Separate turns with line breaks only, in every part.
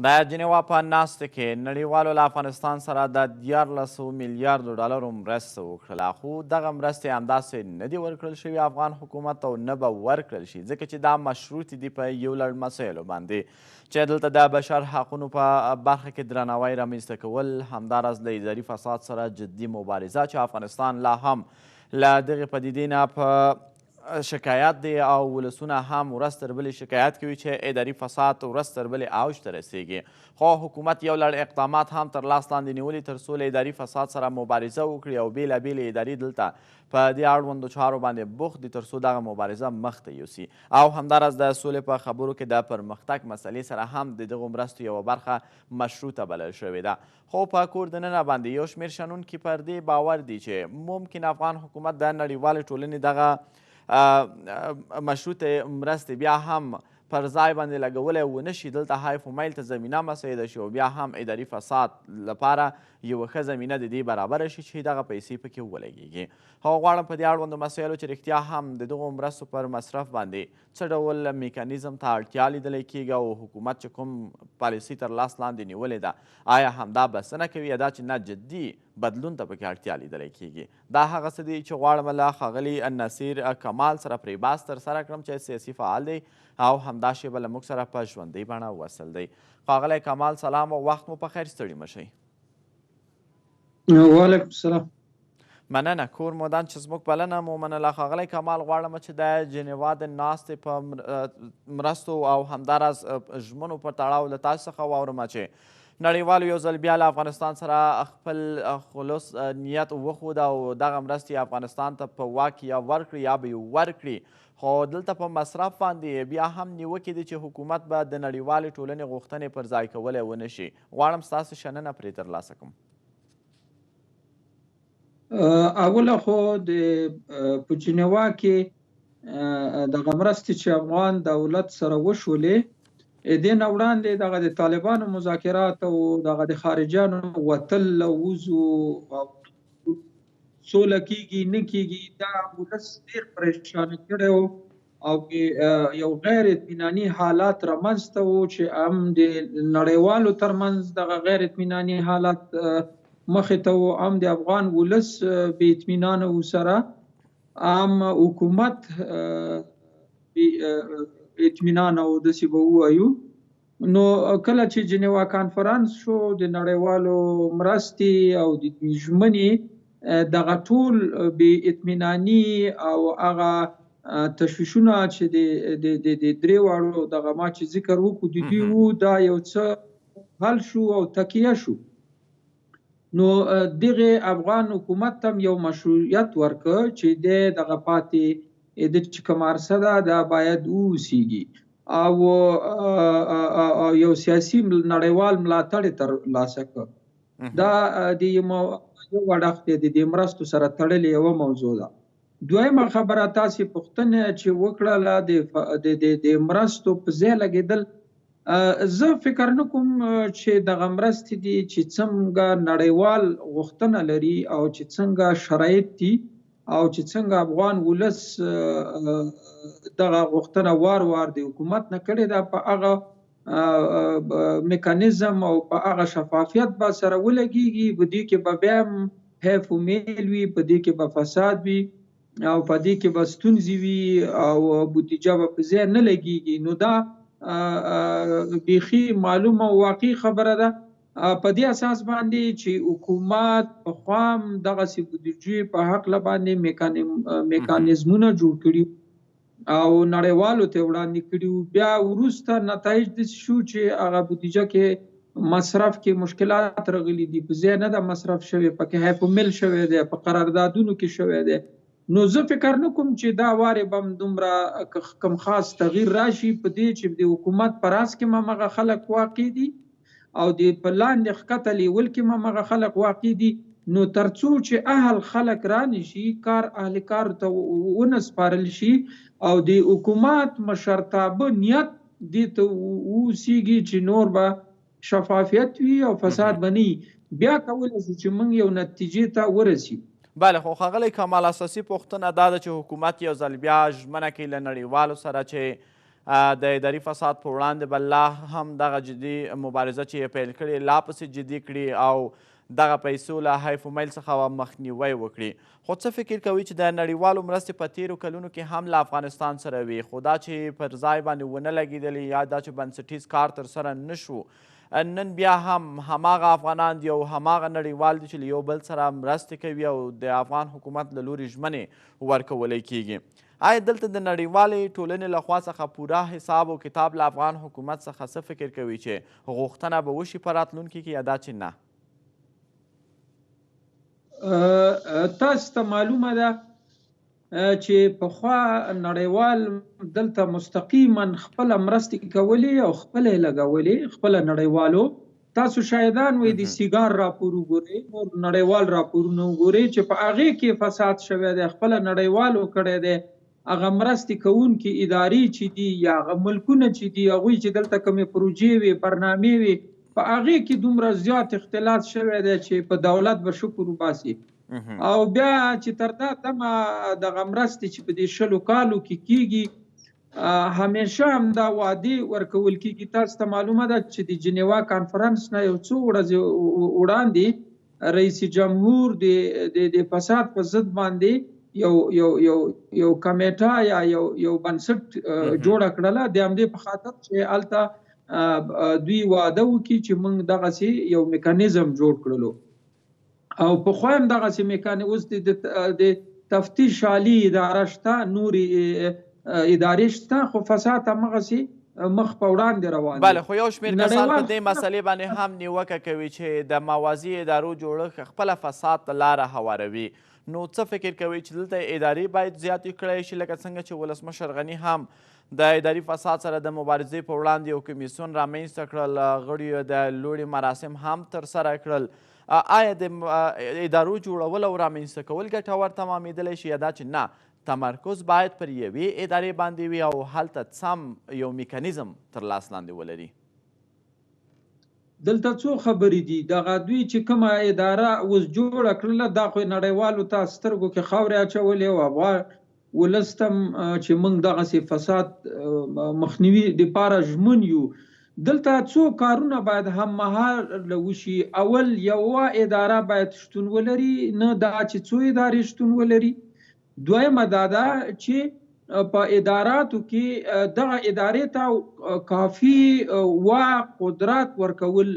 د جنیوا په ناستې کې نړیوالو له افغانستان سره د 1400 میلیاردو ډالرو مرسته وکړله، خو دغه مرستې همداسې نه دي ورکړل شوي افغان حکومت او نه به ورکړل شي، ځکه چې دا مشروط دي په یو لړ مسایلو باندې چې دلته د بشر حقونو په برخه کې درناوی رامنځته کول، همداراز له اداري فساد سره جدي مبارزه چې افغانستان لا هم له دغې پدیدې نه په شکایت دی او ولسونه هم ورځ تر بلې شکایت کوي چې اداري فساد ورځ تر بلې اوج ته رسیږي، خو حکومت یو لړ اقدامات هم تر لاس لاندې نیولي تر څو له اداري فساد سره مبارزه وکړي او بېلابېلې ادارې دلته په دې اړوندو چارو باندې بوخت دي تر څو دغه مبارزه مخته یوسي او همداراز د سولې په خبرو کې د پرمختګ مسلې سره هم د دغو مرستو یوه برخه مشروطه بلل شوې ده. خو په کور دننه باندې یو شمېر شنونکي پر دې باور دي چې ممکن افغان حکومت د نړیوالې ټولنې دغه مشروطه مرستې بیا هم پر ځای باندې لګولی ونه شي، دلته حیف و میل ته زمینه مسیده شي او بیا هم اداري فساد لپاره یوه ښه زمینه د دې برابره شي چې دغه پیسې پکې ولګیږي. هغه غواړم په دې اړوندو مسایلو چې رښتیا هم د دغو مرستو پر مصرف باندې څه ډول میکانیزم ته اړتیا لیدلی کیږي او حکومت چې کوم پالیسي تر لاس لاندې نیولې ده آیا همدا بسنه کوي یا دا چې نه جدي بدلون ته پکې اړتیا لیدلی کیږي. دا هغه څه دي چې غواړم له ښاغلي نصیر کمال سره پرې بحث ترسره کړم چې سیاسي فعال دی او همدا شیبه له موږ سره په ژوندۍ بڼه وصل دی. ښاغلی کمال سلام او وخت مو په خیر، ستړي مه شئ.
وعلیکم السلام.
مننه، کور مودان چې زموږ بلنه مو منله. ښاغلی کمال، غواړم چې د جنیوا د ناستې په مرستو او همداراز ژمنو په تړاو له تاسو څخه واورم چې نړیوالو یو ځل بیا له افغانستان سره خپل خلوص نیت وښود او دغه مرستې افغانستان ته په واک یا ورکړي یا به یې ورکړي، خو دلته په مصرف باندې بیا هم نیوکې دي چې حکومت به د نړیوالې ټولنې غوښتنې پر ځای کولی ونه شي. غواړم ستاسو شننه پرې ترلاسه کړم.
اوله خو په جنیوا کې دغه مرستې چې افغان دولت سره وشولې دې نه وړاندې دغه د طالبانو مذاکرات او دغه د خارجیانو وتل او وځو او سوله کیږي نه کیږي دا ولس ډېر پریشانه کړی و او یو غیر اطمیناني حالات رامنځته و چې هم د نړیوالو ترمنځ دغه غیر اطمیناني حالات مخې ته و، هم د افغان ولس بې اطمینانه و سره هم حکومت اطمینان او داسې به ووایو. نو کله چې جنیوا کانفرانس شو د نړیوالو مرستې او د ژمنې دغه ټول بې اطمیناني او هغه تشویشونه چې د درې واړو دغه ما چې ذکر وکړو د دوی وو دا یو څه حل شو او تکیه شو. نو دغه افغان حکومت هم یو مشروعیت ورکړ چې دغه پاتې د چې کوم عرصه ده دا باید واوسیږي او یو سیاسي نړیوال ملاتړ یې ترلاسه کړ. دا د یو اړخ دی د مرستو سره تړلې یوه موضوع ده. دویمه خبره تاسې پوښتنه چې وکړله د مرستو په ځای لګېدل، زه فکر نه کوم چې دغه مرستې دي چې څنګه نړیوال غوښتنه لري او چې څنګه شرایط دي او چې څنګه افغان ولس دغه غوښتنه وار وار د حکومت نه کړې ده په هغه میکانیزم او په هغه شفافیت به سره ولګېږي، په دې کې به بیا هم حیف و میل وي، په دې کې به فساد وي او په دې کې به ستونزې وي او بودیجه به په ځای نه لګېږي. نو دا بیخي معلومه او واقعي خبره ده. په دې اساس باندې چې حکومت پخوا هم دغسې بودیجې په هکله باندې میکانیزمونه جوړ کړي او نړیوالو ته وړاندې کړي، بیا وروسته نتایج داسې شو چې هغه بودیجه کې مصرف کې مشکلات راغلي دي، په ځای نه ده مصرف شوی، پکې حیف و میل شوی دی، په قراردادونو کې شوی دی. نو زه فکر نه کوم چې دا وارې به هم دومره کوم خاص تغییر راشي په دې چې د حکومت په راس کې هم هغه خلک واقع دي او د په لاندې ښکته لیول کې هم هغه خلک واقع دي. نو تر څو چې اهل خلک رانشي، کار اهل کار ته ونه سپارل شي او د حکومت مشرتابه نیت دې ته واوسیږي چې نور به شفافیت وي او فساد به نه وي، بیا کولی شو چې موږ یو نتیجې ته ورسي.
بله، خو ښاغلی کمال اساسي پوښتنه دا ده چې حکومت یو ځل بیا ژمنه کوي له نړیوالو سره چې د اداري فساد په وړاندې به لا هم دغه جدي مبارزه چې یې پیل کړې لا پسې جدي کړي او دغه پیسو له حیف و میل څخه مخنیوی وکړي. خو څه فکر کوي چې د نړیوالو مرستې په تیرو کلونو کې هم له افغانستان سره وي خو دا چې پر ځای باندې ونه لګېدلې یا دا چې بنسټیز کار ترسره نه شو نن بیا هم هماغه افغانان دي او هماغه نړیوال دي چې له یو بل سره مرستې کوي او د افغان حکومت له لوري ژمنې ورکولی کیږي. آیا دلته د نړیوالې ټولنې لخوا څخه پوره حساب او کتاب له افغان حکومت څخه څه فکر کوي چې غوښتنه به وشي په راتلونکي کې یا دا چې نه؟
تاسو ته معلومه ده چې پخوا نړیوال دلته مستقیما خپله مرستې کولې او خپله یې لګولې خپله نړیوالو. تاسو شاهدان وئ د سیګار راپور وګورئ نور نړیوال راپورونه وګورئ چې په هغې کې فساد شوی دی خپله نړیوالو کړی دی. هغه مرستې کوونکي ادارې چې دي یا هغه ملکونه چې دي هغوی چې دلته کومې پروژې وي برنامې وي په هغې کې دومره زیات اختلاط شوی دی چې په دولت به شکر وباسي. او بیا چې تر دا دمه دغه مرستې چې په دې 20 کالو کې کیږي همیشه هم دا وعدې ورکول کیږي. تاسو ته معلومه ده چې د جنیوا کانفرنس نه یو څو ورځې وړاندې رئیس جمهور د فساد په ضد باندې یو کمیټه یا یو بنسټ جوړه کړله د همدې په خاطر چې هلته دوی واده وکړي چې موږ دغسې یو میکانیزم جوړ کړلو او پخوا هم دغسې اوس د تفتیش عالي اداره شته نورې ادارې شته خو فساد همغسې مخ په وړاندې روان
بله خو یو شمېر کسان په دې مسلې باندې هم نیوکه کوي چې د موازي ادارو جوړښت خپله فساد ته لاره هواروي. نو څه فکر کوي چې دلته ادارې باید زیاتې کړی شي لکه څنګه چې ولسمشر غني هم د اداري فساد سره د مبارزې په وړاندې یو کمیسیون رامنځته کړل غړیو د لوړې مراسم هم ترسره کړل. آیا د ادارو جوړول او رامنځته کول ګټور تمامېدلی شي یا دا چې نه تمرکز باید پر یوې ادارې باندې وي او هلته سم یو میکانیزم تر لاس لاندې ولري؟
دلته څو خبرې دي. دغه دوی چې کومه اداره اوس جوړه کړله دا خو نړیوالو ته سترګو کې خاورې اچولې او افغان ولس ته چې موږ دغسې فساد مخنیوي دپاره ژمن یو. دلته څو کارونه باید هممهاله وشي. اول یوه اداره باید شتون ولري نه دا چې څو ادارې شتون ولري. دویمه دا ده چې په اداراتو کې دغه ادارې ته کافي واک قدرت ورکول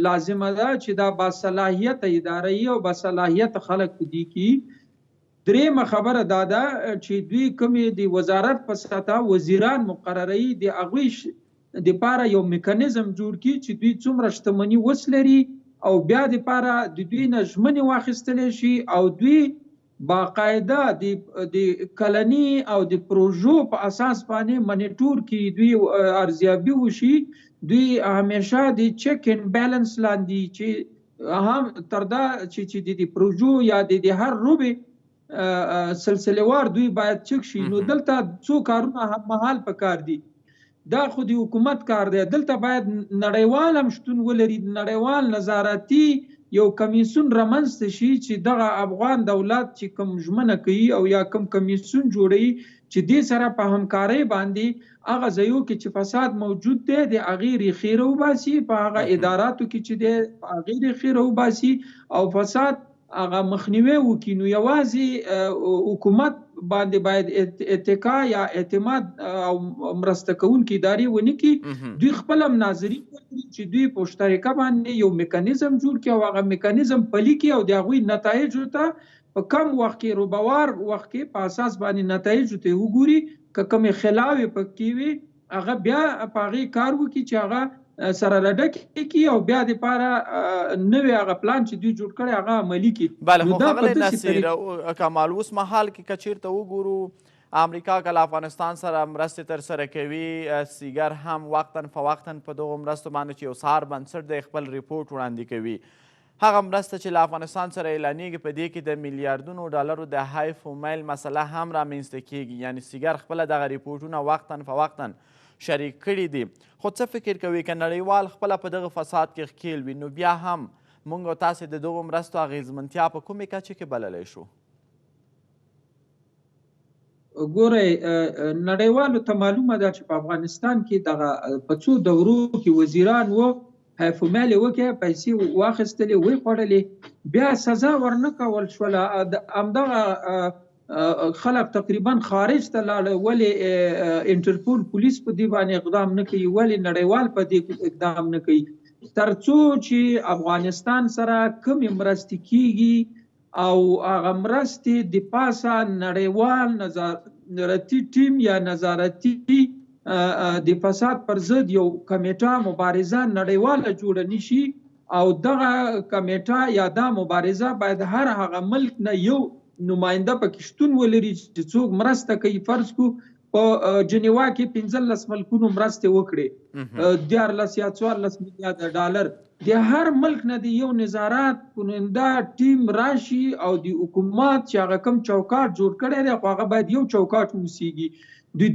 لازمه ده چې دا باصلاحیته اداره وي او باصلاحیته خلک په دې کې. درېیمه خبره دا ده چې دوی کومې د وزارت په سطحه وزیران مقرروي د هغوی دپاره یو میکانیزم جوړ کړي چې دوی څومره شتمني وسلري او بیا دپاره د دوی نه ژمنې واخیستلی شي او دوی باقاعده د کلني او د پروژو په اساس باندې منیټور کې دوی ارزیابي وشي. دوی همیشه د چک ان بیلنس لاندې چې هم تر دا چې د پروژو یا د هر روبې سلسلهوار دوی باید چک شي. نو دلته څو کارونه هممهال پکار دي. دا خو د حکومت کار دی. دلته باید نړیوال هم شتون ولري. نړیوال نظارتي یو کمیسیون رامنځته شي چې دغه افغان دولت چې کوم ژمنه کوي او یا کوم کمیسیون جوړوي چې دې سره په همکارۍ باندې هغه ځایو کې چې فساد موجود دی د هغې ریښې راوباسي په هغه اداراتو کې چې دی په هغې ریښې راوباسي او فساد هغه مخنیوی وکړي. نو یوازې حکومت باندې باید اتکا یا اعتماد او مرسته کوونکي ادارې ونه کړي. دوی خپل هم ناظرین وکړي چې دوی په مشترکه باندې یو میکانیزم جوړ کړي او هغه میکانیزم پلي کړي او د هغوی نتایجو ته په کم وخت کې روبوار وخت کې په اساس باندې نتایجو ته وګوري. که کومې خلاوې پکې وي هغه بیا په هغې کار وکړي چې هغه سره لډکې کړي او بیا دپاره نوی هغه پلان چې دوی جوړ کړی هغه عملي کړي.
بله خو ښاغلی نصیر کمال اوس مهال کې که چېرته وګورو امریکا که له افغانستان سره مرستې ترسره کوي سیګر هم وقتا فوقتا په دغو مرستو باندې چې یو سهار بنسټ دی خپل ریپورټ وړاندې کوي. هغه مرسته چې له افغانستان سره اعلانیږي په دې کې د میلیاردونو ډالرو د حیف و میل مسله هم رامنځته کیږي. یعنی سیګر خپله دغه ریپورټونه وقتا فوقتا شریک کړي دي. خو څه فکر کوي که نړیوال خپله په دغه فساد کې ښکیل وي نو بیا هم موږ او تاسې د دغو مرستو اغېزمنتیا په کومې کچې کې بللی شو؟
ګورئ نړیوالو ته معلومه ده چې په افغانستان کې دغه په څو دورو کې وزیران وو، حیفومال یې وکړې، پیسې واخیستلې، ویې خوړلې، بیا سزا ورنه کول شوله. همدغه خلک تقریبا خارج ته لاړل. ولې انټرپول پولیس په دې باندې اقدام نه کوي؟ ولې نړیوال په دې اقدام نه کوي؟ تر څو چې افغانستان سره کومې مرستې کیږي او هغه مرستې د پاسه نړیوال نظارتي ټیم یا نظارتي د فساد پر ضد یو کمیټه مبارزه نړیواله جوړه نشي، او دغه کمیټه یا دا مبارزه باید هر هغه ملک نه یو نماینده پکې شتون ولري چې څوک مرسته کوي. فرض کو په جنیوا کې 15 ملکونو مرستې وکړي، 14 یا 14 میلیارډ ډالر. د هر ملک نه د یو نظارت کننده ټیم راشي او د حکومت چې هغه کوم چوکاټ جوړ کړی دی خو هغه باید یو چوکاټ اوسیږي.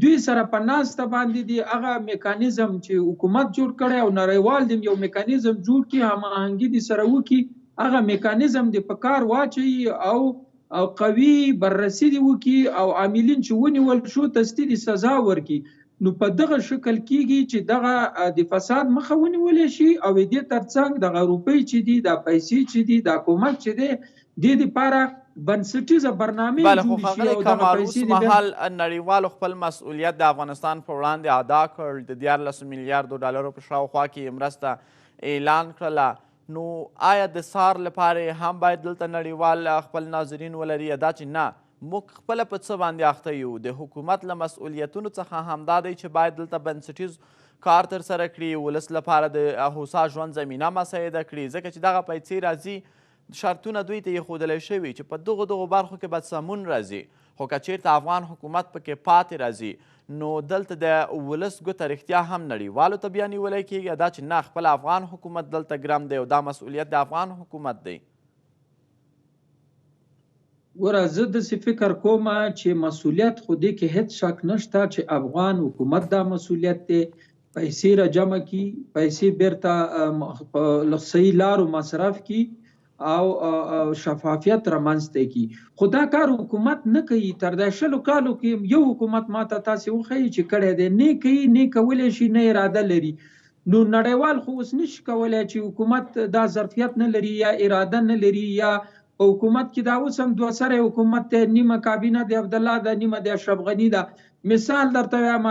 دوی سره په ناسته باندې دی هغه میکانیزم چې حکومت جوړ کړی او نړیوال دی یو میکانیزم جوړ کړي، هماهنګي دي سره وکړي، هغه میکانیزم دی په کار واچوي او قوي بررسي دی وکړي او عاملین چې ونیول شو تسدید سزا ورکړي. نو په دغه شکل کېږي چې دغه د فساد مخه ونیولې شي او دې ترڅنګ دغه روپۍ چې دي، دا پیسې چې دي، دا کومک چې دی، د دې لپاره بنسټیزه برنامې
جوړې شي. او دغه پیسې مهال نړیوالو خپل مسؤلیت د افغانستان په وړاندې ادا کړ، د 14 میلیارډو ډالرو په شاوخوا کې مرسته اعلان کړله. نو آیا د SAR لپاره هم باید دلته نړیوال خپل ناظرین ولري، دا چې نه موږ خپله په څه باندې اخته یو؟ د حکومت له مسؤلیتونو څخه همدا دی چې باید دلته بنسټیز کار ترسره کړي، ولس لپاره د هوسا ژوند زمینه مساعده کړي، ځکه چې دغه پیسې راځي، شرطونه دوی ته ایښودلی شوي چې په دغو برخو کې به سمون راځي. خو که چېرته افغان حکومت پکې پاتې راځي نو دلته د ولس ګوته رښتیا هم نړیوالو ته بیا نیولی کېږي، دا چې نه خپل افغان حکومت دلته ګرم دی او دا مسؤلیت د افغان حکومت دی.
ګوره زه داسې فکر کوم چې مسؤلیت خو دې کې هیڅ شک نشته چې افغان حکومت دا مسؤلیت دی پیسې را جمع کړي، پیسې بیرته په صحیح لارو مصرف کړي او شفافیت رامنځته کړي. خو دا کار حکومت نه کوي. تر دا 20 کالو کې یو حکومت ماته تاسې وښیي چې کړی دی، نه کوي، نه کولی شي، نه اراده لري. نو نړیوال خو اوس نشي کولی چې حکومت دا ظرفیت نه لري یا اراده نه لري، یا په حکومت کې دا اوس هم دوه سره حکومت دی، نیمه کابینه د عبدالله ده، نیمه د اشرف غني ده. مثال درته وایم،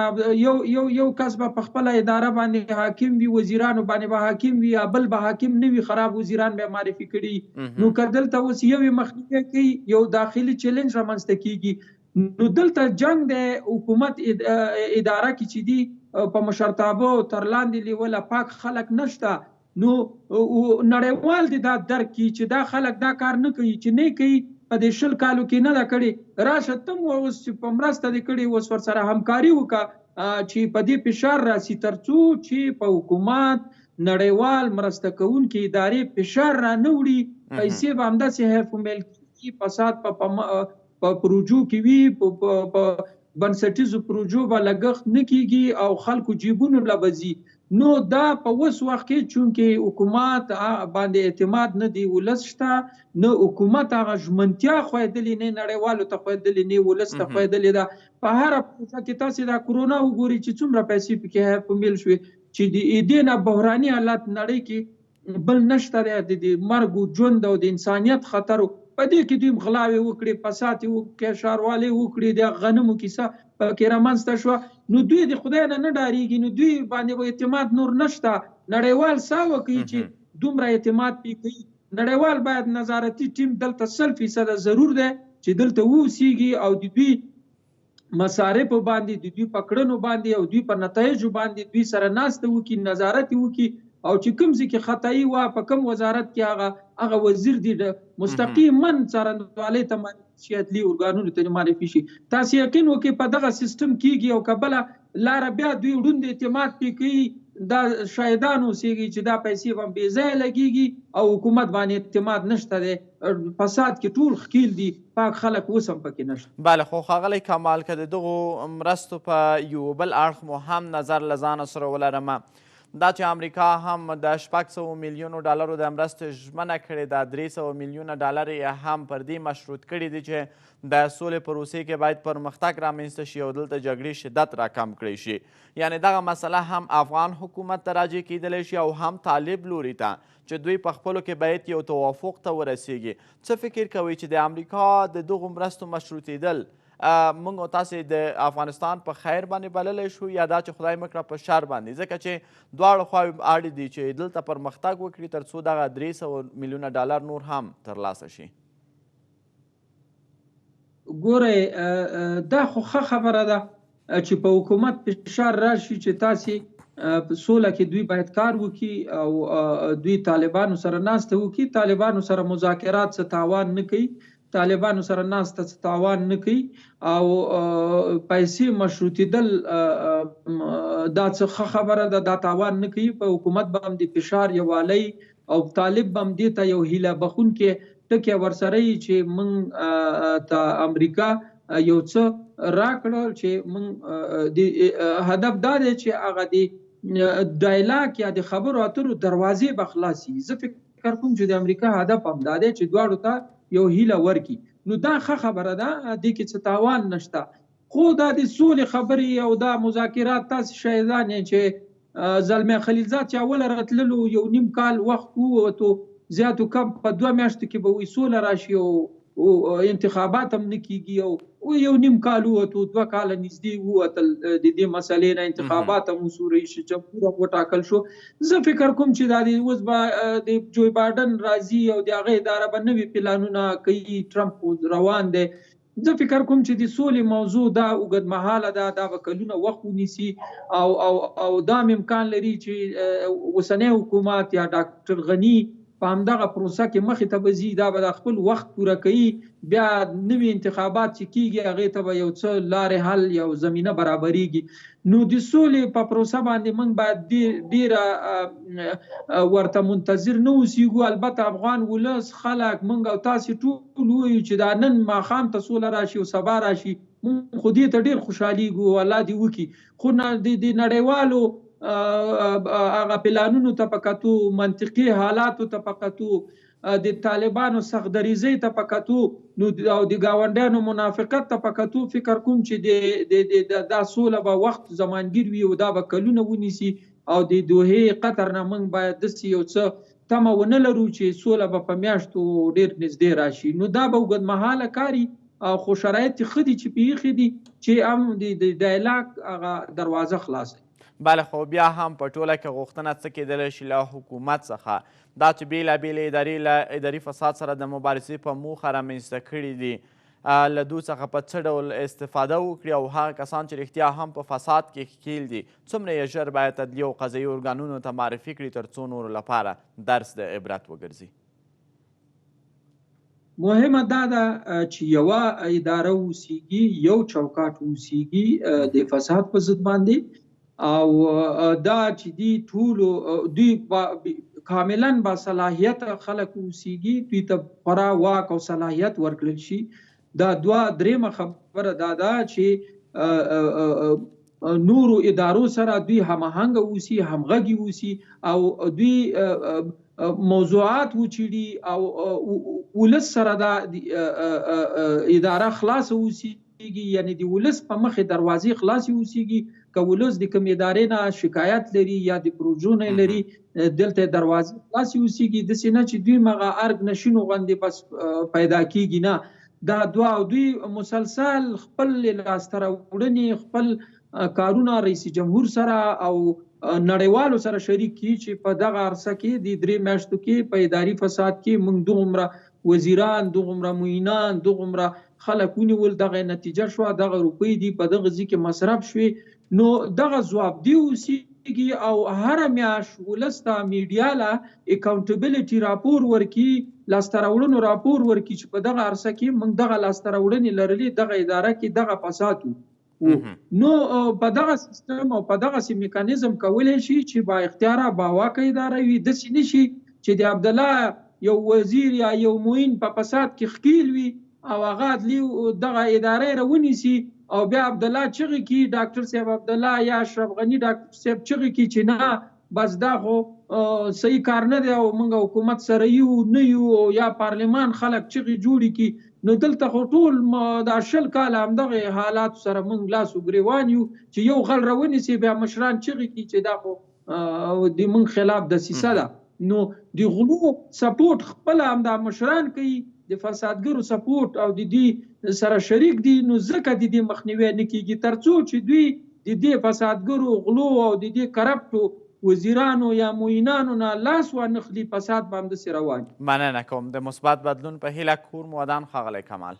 یو کس به په خپله اداره باندې حاکم وي، وزیرانو باندې به حاکم وي، یا بل به حاکم نه وي، خراب وزیران به معرفي کړي. نو که دلته اوس یوې مخنیوی کوي، یو داخلي چیلنج رامنځته کیږي، نو دلته جنگ د حکومت اداره کې چې دي په مشرتابه تر لاندې لیوله پاک خلک نشته. نو نړیوال دې دا درک کړي چې دا خلک دا کار نه کوي، چې نه کوي په دې 20 کالو کې نه ده کړې. راشه تم اوس چې په مرسته دې کړې، اوس ورسره همکاري وکړه چې په دې فشار راسي تر څو چې په حکومت نړیوال مرسته کوونکې ادارې فشار را نه وړي. پیسې به همداسې حیفومل کېږي، فساد په پروژو کې وي، په بنسټیزو پروژو به لګښت نه کېږي او خلکو جیبونو له به ځي. نو دا په اوس وخت کې چونکې حکومت باندې اعتماد نه دی، ولس شته، نه حکومت هغه ژمنتیا ښودلې، نه نړیوالو ته ښودلې، نه ولس ته ښودلې ده. په هره پروژه کې تاسې دا کرونا وګورئ چې څومره پیسې پکې حیفومل شوې، چې د دې نه بحراني حالت نړۍ کې بل نشته دی، د مرګ و ژوند او د انسانیت خطر. په دې کې دوی غلاوې وکړې، فساد یې وکړې، ښاروالۍ وکړې، د غنمو کیسه پکې رامنځته شوه. نو دوی د خدای نه نه ډارېږي، نو دوی باندې اعتماد نور نشته. نړیوال سا وکړي چې دومره اعتماد پې کوي. نړیوال باید نظارتي ټیم دلته 100% ضرور دی چې دلته واوسیږي او د دوی مصارفو باندې، د دوی په کړنو باندې او دوی په نتایجو باندې دوی سره ناسته وکړي، نظارت وکړي، او چې کوم ځای کې خطایي وه په کوم وزارت کې هغه وزیر دی مستقیما څارندوالۍ ته معرفي شي، عدلي ارګانونو ته معرفي شي. تاسې یقین وکړئ په دغه سیستم کېږي. او که بله لاره بیا دوی ړوند اعتماد پې کوي، دا شاهدان اوسېږي چې دا پیسې به بې ځایه لګېږي او حکومت باندې اعتماد نشته دی، فساد کې ټول ښکیل دي، پاک خلک اوس هم پکې نشته.
بله، خو ښاغلی کمال که د دغو مرستو په یو بل اړخ مو هم نظر له ځانه سره ولرمه، دا چې امریکا هم د 600 میلیونو ډالرو د مرستې ژمنه کړې ده، 300 میلیونه ډالر یې هم پر دې مشروط کړي دي چې د سولې پروسې کې باید پرمختګ رامنځته شي او دلته جګړې شدت راکم کړی شي. یعنې دغه مسله هم افغان حکومت ته راجع کیدلی شي او هم طالب لوري ته چې دوی په خپلو کې باید یو توافق ته ورسیږي. څه فکر کوئ چې د امریکا د دغو مرستو مشروطېدل موږ او تاسې د افغانستان په خیر باندې بللی شو یا دا چې خدای مکړه په شر باندې، ځکه چې دواړه خواوې اړ دي چې دلته پرمختګ وکړي تر څو دغه 300 میلیونه ډالر نور هم ترلاسه شي؟
ګورئ دا خو ښه خبره ده چې په حکومت فشار راشي چې تاسې په سوله کې دوی باید کار وکړي او دوی طالبانو سره ناسته وکړي. طالبانو سره مذاکرات څه تاوان نه کوي، طالبانو سره ناسته څه تاوان نه کوي او پیسې مشروطېدل دا څه ښه خبره ده، دا تاوان نه کوي. په حکومت به هم د فشار یووالی او طالب به هم دې ته یو هیله بخونکی ټکی ورسره وي چې موږ ته امریکا یو څه راکړل چې موږ د هدف دا دی چې هغه د ډایلاګ یا د خبرو اترو دروازې به خلاصي. زه فکر کوم چې د امریکا هدف هم دا دی چې دواړو ته یو هیله ورکي. نو دا ښه خبره ده، دې کې څه تاوان نشته. خو دا د سولې خبرې او دا مذاکرات تاسې شاهدان یې چې زلمی خلیلزاد چې اوله راتللو یو نیم کال وخت ووتو، زیاتو کم په 2 میاشتو کې به وایي سوله راشي او انتخابات هم نه کیږي او یو نیم کال ووتو، 2 کاله نږدې ووتل د دې مسلې نه، انتخابات هم وسو، رئیس جمهور هم وټاکل شو. زه فکر کوم چې دا د اوس به د جو بایډن راځي او د هغه اداره به نوي پلانونه کوي، ټرمپ روان دی. زه فکر کوم چې د سولې موضوع دا اوږدمهاله ده، دا به کلونه وخت ونیسي او دا امکان لري چې اوسنی حکومت یا ډاکټر غني په همدغه پروسه کې مخې ته به ځي، دا به د خپل وخت پوره کوي، بیا نوي انتخابات چې کیږي هغې ته به یو څه لارې حل یو زمینه برابریږي. نو د سولې په پروسه باندې موږ باید ډېره ورته منتظر نه اوسېږو. البته افغان ولس خلک موږ او تاسې ټول وایو چې دا نن ماښام ته سوله راشي او سبا راشي، موږ خو دې ته ډېر خوشحالېږو، الله دې وکړي. خو د نړیوالو هغه پلانونو ته په کتو، منطقي حالاتو ته په کتو، د طالبانو سختدریزۍ ته په کتو نو او د ګاونډیانو منافقت ته په کتو، فکر کوم چې دا سوله به وخت زمانګیر وي او دا به کلونه ونیسي. او د دوحې قطر نه موږ باید داسې یو څه تمه ونه لرو چې سوله به په میاشتو ډېر نږدې راشي. نو دا به اوږدمهاله کار او خو شرایط ښه دي چې پېښې دي چې هم د ډایلاګ هغه دروازه خلاصوي.
بله، خو بیا هم په ټوله کې غوښتنه څه کیدلی شي له حکومت څخه دا چې بېلابېلې ادارې له اداري فساد سره د مبارزې په موخه رامنځته کړي دي، له دوی څخه په څه ډول استفاده وکړي او هغه کسان چې رښتیا هم په فساد کې ښکیل دي څومره یې ژر باید عدلي او قضایي ارګانونو ته معرفي کړي تر څو نورو لپاره درس د عبرت وګرځي.
مهمه دا ده چې یوه اداره اوسیږي، یو چوکاټ اوسیږي د فساد په ضد باندې، او دا چې دی ټولو دوی کاملا با صلاحیت خلک اوسیږي، دوی ته خورا واک او صلاحیت ورکړل شي. دا درېیمه خبره دا ده چې نورو ادارو سره دوی هماهنګه اوسي، همغږي اوسي او دوی موضوعات وچیړي او ولس سره دا اداره خلاص اوسیږي، یعنی د ولس په مخې دروازې خلاصې اوسیږي. که ولس د کوم ادارې نه شکایت لري یا د پروژو نه لري، دلته دروازې خلاصې اوسیږي. داسې نه چې دوی مغه ارګ نشینو غوندې بس پیدا کیږي، نه، دا دوی مسلسل خپل لاسته راوړنې، خپل کارونه رئیس جمهور سره او نړیوالو سره شریک کړي چې په دغه عرصه کې د 3 میاشتو کې په اداري فساد کې موږ دومره وزیران، دومره معینان، دومره خلک ونیول، دغه نتیجه شوه، دغه روپۍ دي په دغه ځای کې مصرف شوې. نو دغه ځوابدي اوسیږي او هره میاشت ولس ته میډیا له اکاونټبلیټي راپور ورکړي، لاسته راوړنو راپور ورکړي چې په دغه عرصه کې موږ دغه لاسته راوړنې لرلې، دغه اداره کې دغه فساد و. نو په دغه سیستم او په دغه میکانیزم کولی شي چې با اختیاره با واکه اداره وي. داسې نه شي چې د عبدالله یو وزیر یا یو معین په فساد کې ښکیل وي او هغه عدلي دغه ادارې راونیسي او بیا عبدالله چغې کي، ډاکټر صاحب عبدالله یا اشرف غني ډاکټر صاحب چغې کي چې نه بس دا خو صحیح کار نه دی او موږ حکومت سره یو نه یو یا پارلمان خلک چغې جوړې کړي نو دلته خو ټول دا 20 کاله همدغه حالات سره موږ لاس و ګریوان یو چې یو غل راونیسي بیا مشران چغې کړي چې دا خو د موږ خلاف دسیسه ده. نو د غلو سپورټ خپل هم دا مشران کوي د فسادګرو سپورټ او د دې سره شریک دي نو ځکه د دې مخنیوي نه کیږي تر څو چې دوی د دې فسادګرو غلو او د دې کرپټو وزیرانو یا معینانو نه لاس وانخلي فساد به همداسې روان.
مننه کوم. د مثبت بدلون په هیله کور مو ودان ښاغلی کمال.